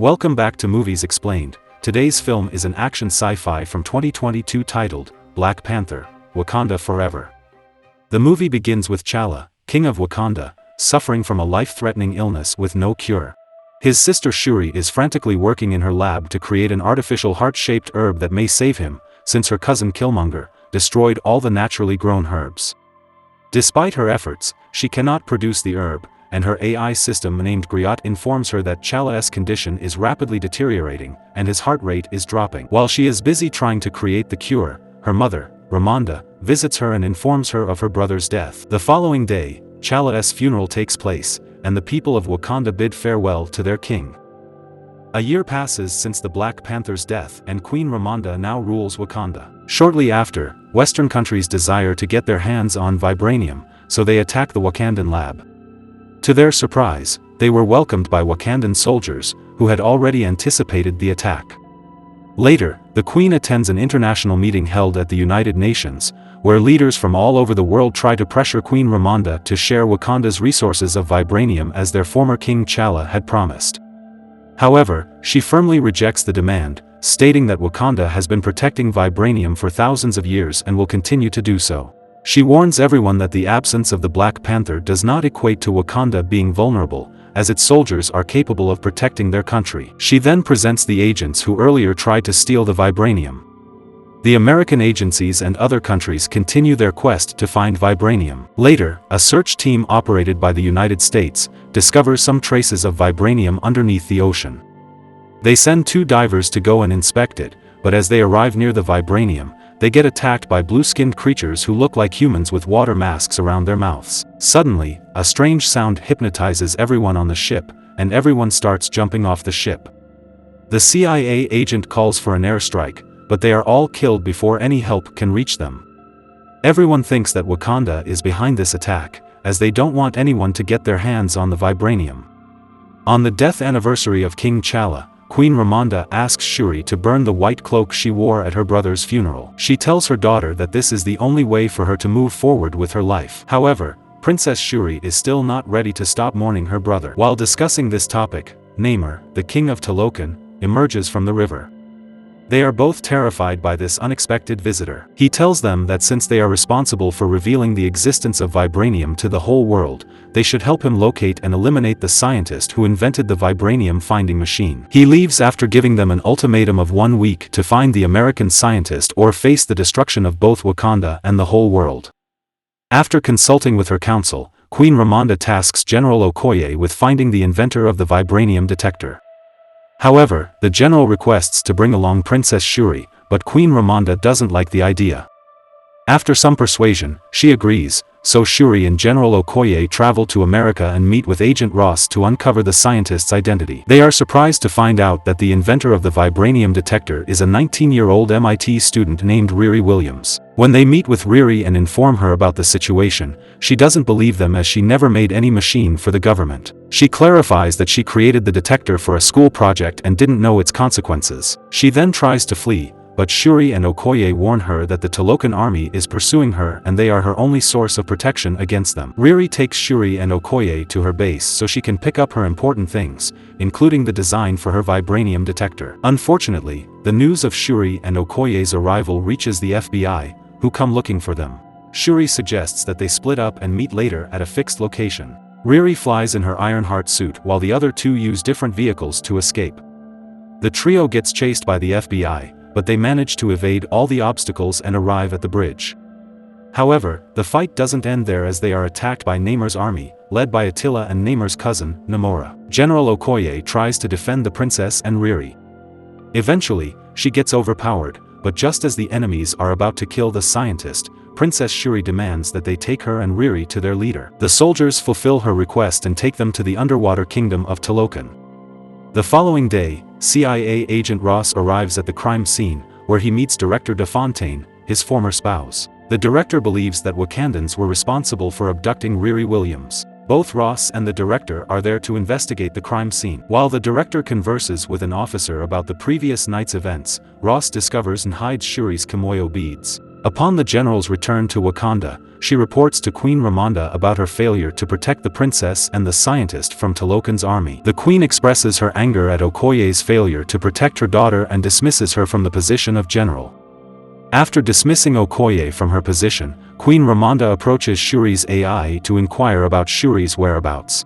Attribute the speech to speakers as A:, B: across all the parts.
A: Welcome back to Movies Explained. Today's film is an action sci-fi from 2022 titled Black Panther, Wakanda Forever. The movie begins with T'Challa, king of Wakanda, suffering from a life-threatening illness with no cure. His sister Shuri is frantically working in her lab to create an artificial heart-shaped herb that may save him, since her cousin Killmonger destroyed all the naturally grown herbs. Despite her efforts, she cannot produce the herb, and her AI system named Griot informs her that T'Challa's condition is rapidly deteriorating, and his heart rate is dropping. While she is busy trying to create the cure, her mother, Ramonda, visits her and informs her of her brother's death. The following day, T'Challa's funeral takes place, and the people of Wakanda bid farewell to their king. A year passes since the Black Panther's death, and Queen Ramonda now rules Wakanda. Shortly after, Western countries desire to get their hands on vibranium, so they attack the Wakandan lab. To their surprise, they were welcomed by Wakandan soldiers, who had already anticipated the attack. Later, the Queen attends an international meeting held at the United Nations, where leaders from all over the world try to pressure Queen Ramonda to share Wakanda's resources of vibranium as their former king T'Challa had promised. However, she firmly rejects the demand, stating that Wakanda has been protecting vibranium for thousands of years and will continue to do so. She warns everyone that the absence of the Black Panther does not equate to Wakanda being vulnerable, as its soldiers are capable of protecting their country. She then presents the agents who earlier tried to steal the vibranium. The American agencies and other countries continue their quest to find vibranium. Later, a search team operated by the United States discovers some traces of vibranium underneath the ocean. They send 2 divers to go and inspect it, but as they arrive near the vibranium, they get attacked by blue-skinned creatures who look like humans with water masks around their mouths. Suddenly, a strange sound hypnotizes everyone on the ship, and everyone starts jumping off the ship. The CIA agent calls for an airstrike, but they are all killed before any help can reach them. Everyone thinks that Wakanda is behind this attack, as they don't want anyone to get their hands on the vibranium. On the death anniversary of King T'Challa, Queen Ramonda asks Shuri to burn the white cloak she wore at her brother's funeral. She tells her daughter that this is the only way for her to move forward with her life. However, Princess Shuri is still not ready to stop mourning her brother. While discussing this topic, Namor, the king of Talokan, emerges from the river. They are both terrified by this unexpected visitor. He tells them that since they are responsible for revealing the existence of vibranium to the whole world, they should help him locate and eliminate the scientist who invented the vibranium finding machine. He leaves after giving them an ultimatum of 1 week to find the American scientist or face the destruction of both Wakanda and the whole world. After consulting with her council, Queen Ramonda tasks General Okoye with finding the inventor of the vibranium detector. However, the general requests to bring along Princess Shuri, but Queen Ramonda doesn't like the idea. After some persuasion, she agrees, so Shuri and General Okoye travel to America and meet with Agent Ross to uncover the scientist's identity. They are surprised to find out that the inventor of the vibranium detector is a 19-year-old MIT student named Riri Williams. When they meet with Riri and inform her about the situation, she doesn't believe them as she never made any machine for the government. She clarifies that she created the detector for a school project and didn't know its consequences. She then tries to flee, but Shuri and Okoye warn her that the Talokan army is pursuing her and they are her only source of protection against them. Riri takes Shuri and Okoye to her base so she can pick up her important things, including the design for her vibranium detector. Unfortunately, the news of Shuri and Okoye's arrival reaches the FBI, who come looking for them. Shuri suggests that they split up and meet later at a fixed location. Riri flies in her Ironheart suit while the other 2 use different vehicles to escape. The trio gets chased by the FBI, but they manage to evade all the obstacles and arrive at the bridge. However, the fight doesn't end there as they are attacked by Namor's army, led by Attila and Namor's cousin, Namor. General Okoye tries to defend the princess and Riri. Eventually, she gets overpowered, but just as the enemies are about to kill the scientist, Princess Shuri demands that they take her and Riri to their leader. The soldiers fulfill her request and take them to the underwater kingdom of Talokan. The following day, CIA agent Ross arrives at the crime scene, where he meets Director DeFontaine, his former spouse. The director believes that Wakandans were responsible for abducting Riri Williams. Both Ross and the director are there to investigate the crime scene. While the director converses with an officer about the previous night's events, Ross discovers and hides Shuri's Kimoyo beads. Upon the general's return to Wakanda, she reports to Queen Ramonda about her failure to protect the princess and the scientist from Talokan's army. The queen expresses her anger at Okoye's failure to protect her daughter and dismisses her from the position of general. After dismissing Okoye from her position, Queen Ramonda approaches Shuri's AI to inquire about Shuri's whereabouts.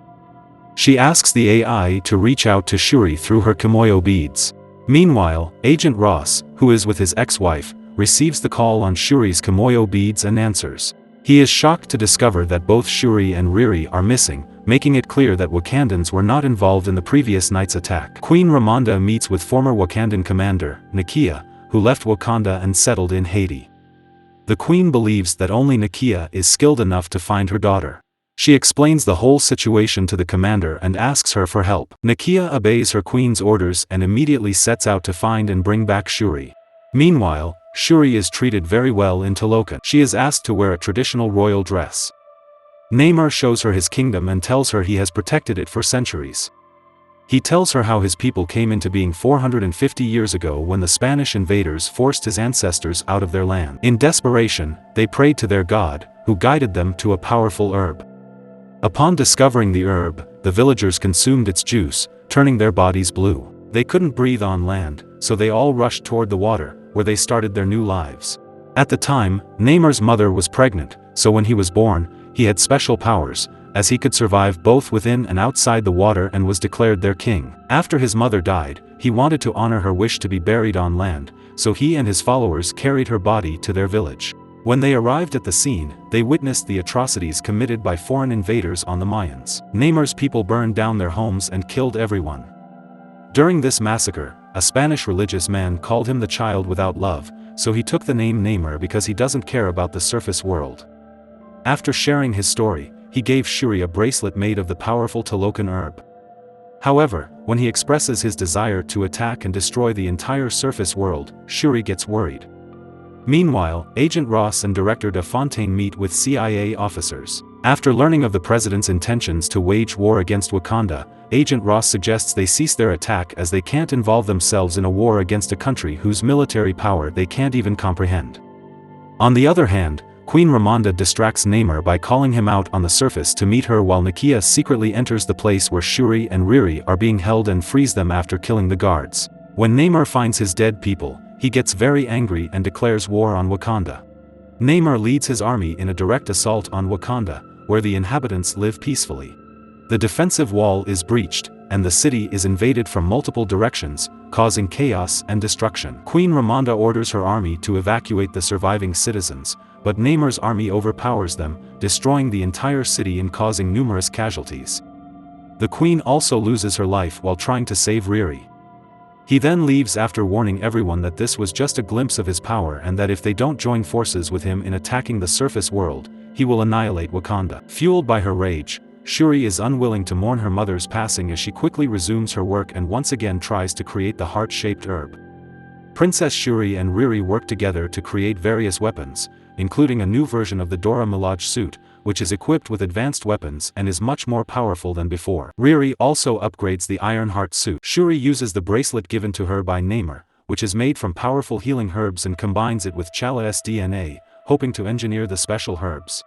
A: She asks the AI to reach out to Shuri through her Kimoyo beads. Meanwhile, Agent Ross, who is with his ex-wife, receives the call on Shuri's Kimoyo beads and answers. He is shocked to discover that both Shuri and Riri are missing, making it clear that Wakandans were not involved in the previous night's attack. Queen Ramonda meets with former Wakandan commander, Nakia, who left Wakanda and settled in Haiti. The queen believes that only Nakia is skilled enough to find her daughter. She explains the whole situation to the commander and asks her for help. Nakia obeys her queen's orders and immediately sets out to find and bring back Shuri. Meanwhile, Shuri is treated very well in Talokan. She is asked to wear a traditional royal dress. Namor shows her his kingdom and tells her he has protected it for centuries. He tells her how his people came into being 450 years ago when the Spanish invaders forced his ancestors out of their land. In desperation, they prayed to their god, who guided them to a powerful herb. Upon discovering the herb, the villagers consumed its juice, turning their bodies blue. They couldn't breathe on land, so they all rushed toward the water, where they started their new lives. At the time, Namor's mother was pregnant, so when he was born, he had special powers, as he could survive both within and outside the water and was declared their king. After his mother died, he wanted to honor her wish to be buried on land, so he and his followers carried her body to their village. When they arrived at the scene, they witnessed the atrocities committed by foreign invaders on the Mayans. Namor's people burned down their homes and killed everyone. During this massacre, a Spanish religious man called him the child without love, so he took the name Namor because he doesn't care about the surface world. After sharing his story, he gave Shuri a bracelet made of the powerful Talokan herb. However, when he expresses his desire to attack and destroy the entire surface world, Shuri gets worried. Meanwhile, Agent Ross and Director De Fontaine meet with CIA officers. After learning of the president's intentions to wage war against Wakanda, Agent Ross suggests they cease their attack as they can't involve themselves in a war against a country whose military power they can't even comprehend. On the other hand, Queen Ramonda distracts Namor by calling him out on the surface to meet her while Nakia secretly enters the place where Shuri and Riri are being held and frees them after killing the guards. When Namor finds his dead people, he gets very angry and declares war on Wakanda. Namor leads his army in a direct assault on Wakanda, where the inhabitants live peacefully. The defensive wall is breached, and the city is invaded from multiple directions, causing chaos and destruction. Queen Ramonda orders her army to evacuate the surviving citizens, but Namor's army overpowers them, destroying the entire city and causing numerous casualties. The queen also loses her life while trying to save Riri. He then leaves after warning everyone that this was just a glimpse of his power and that if they don't join forces with him in attacking the surface world, he will annihilate Wakanda. Fueled by her rage, Shuri is unwilling to mourn her mother's passing as she quickly resumes her work and once again tries to create the heart-shaped herb. Princess Shuri and Riri work together to create various weapons, including a new version of the Dora Milaje suit, which is equipped with advanced weapons and is much more powerful than before. Riri also upgrades the Ironheart suit. Shuri uses the bracelet given to her by Namor, which is made from powerful healing herbs, and combines it with Chala's DNA, hoping to engineer the special herbs.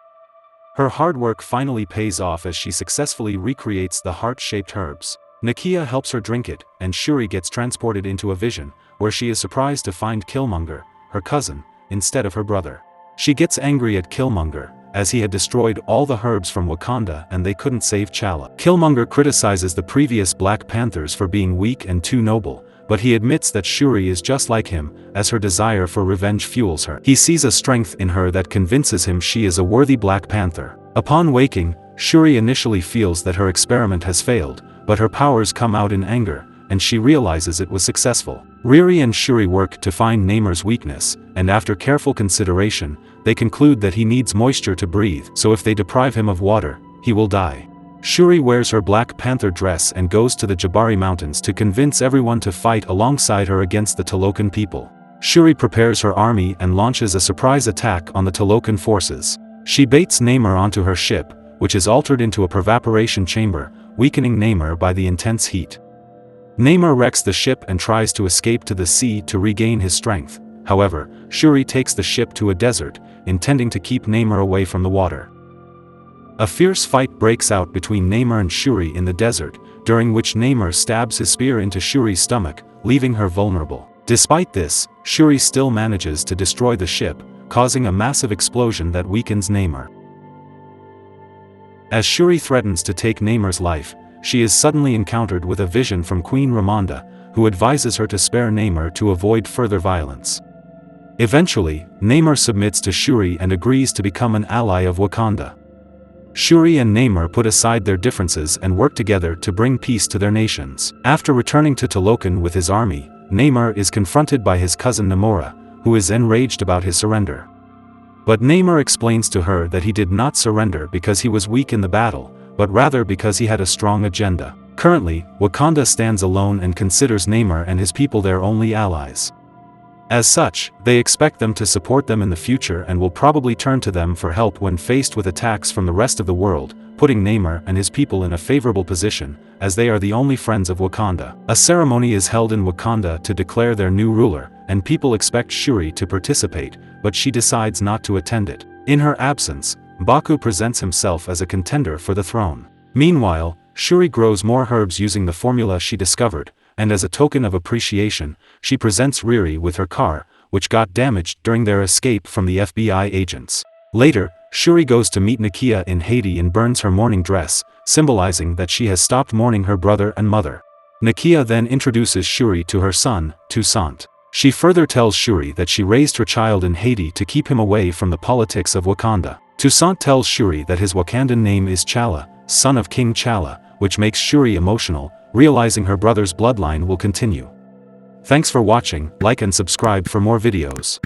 A: Her hard work finally pays off as she successfully recreates the heart-shaped herbs. Nakia helps her drink it, and Shuri gets transported into a vision, where she is surprised to find Killmonger, her cousin, instead of her brother. She gets angry at Killmonger, as he had destroyed all the herbs from Wakanda and they couldn't save Chala. Killmonger criticizes the previous Black Panthers for being weak and too noble, but he admits that Shuri is just like him, as her desire for revenge fuels her. He sees a strength in her that convinces him she is a worthy Black Panther. Upon waking, Shuri initially feels that her experiment has failed, but her powers come out in anger, and she realizes it was successful. Riri and Shuri work to find Namor's weakness, and after careful consideration, they conclude that he needs moisture to breathe, so if they deprive him of water, he will die. Shuri wears her Black Panther dress and goes to the Jabari Mountains to convince everyone to fight alongside her against the Talokan people. Shuri prepares her army and launches a surprise attack on the Talokan forces. She baits Namor onto her ship, which is altered into a pervaporation chamber, weakening Namor by the intense heat. Namor wrecks the ship and tries to escape to the sea to regain his strength. However, Shuri takes the ship to a desert, intending to keep Namor away from the water. A fierce fight breaks out between Namor and Shuri in the desert, during which Namor stabs his spear into Shuri's stomach, leaving her vulnerable. Despite this, Shuri still manages to destroy the ship, causing a massive explosion that weakens Namor. As Shuri threatens to take Namor's life, she is suddenly encountered with a vision from Queen Ramonda, who advises her to spare Namor to avoid further violence. Eventually, Namor submits to Shuri and agrees to become an ally of Wakanda. Shuri and Namor put aside their differences and work together to bring peace to their nations. After returning to Talokan with his army, Namor is confronted by his cousin Namora, who is enraged about his surrender. But Namor explains to her that he did not surrender because he was weak in the battle, but rather because he had a strong agenda. Currently, Wakanda stands alone and considers Namor and his people their only allies. As such, they expect them to support them in the future and will probably turn to them for help when faced with attacks from the rest of the world, putting Namor and his people in a favorable position, as they are the only friends of Wakanda. A ceremony is held in Wakanda to declare their new ruler, and people expect Shuri to participate, but she decides not to attend it. In her absence, Baku presents himself as a contender for the throne. Meanwhile, Shuri grows more herbs using the formula she discovered, and as a token of appreciation, she presents Riri with her car, which got damaged during their escape from the FBI agents. Later, Shuri goes to meet Nakia in Haiti and burns her mourning dress, symbolizing that she has stopped mourning her brother and mother. Nakia then introduces Shuri to her son, Toussaint. She further tells Shuri that she raised her child in Haiti to keep him away from the politics of Wakanda. Toussaint tells Shuri that his Wakandan name is T'Challa, son of King T'Challa, which makes Shuri emotional, realizing her brother's bloodline will continue. Thanks for watching, like and subscribe for more videos.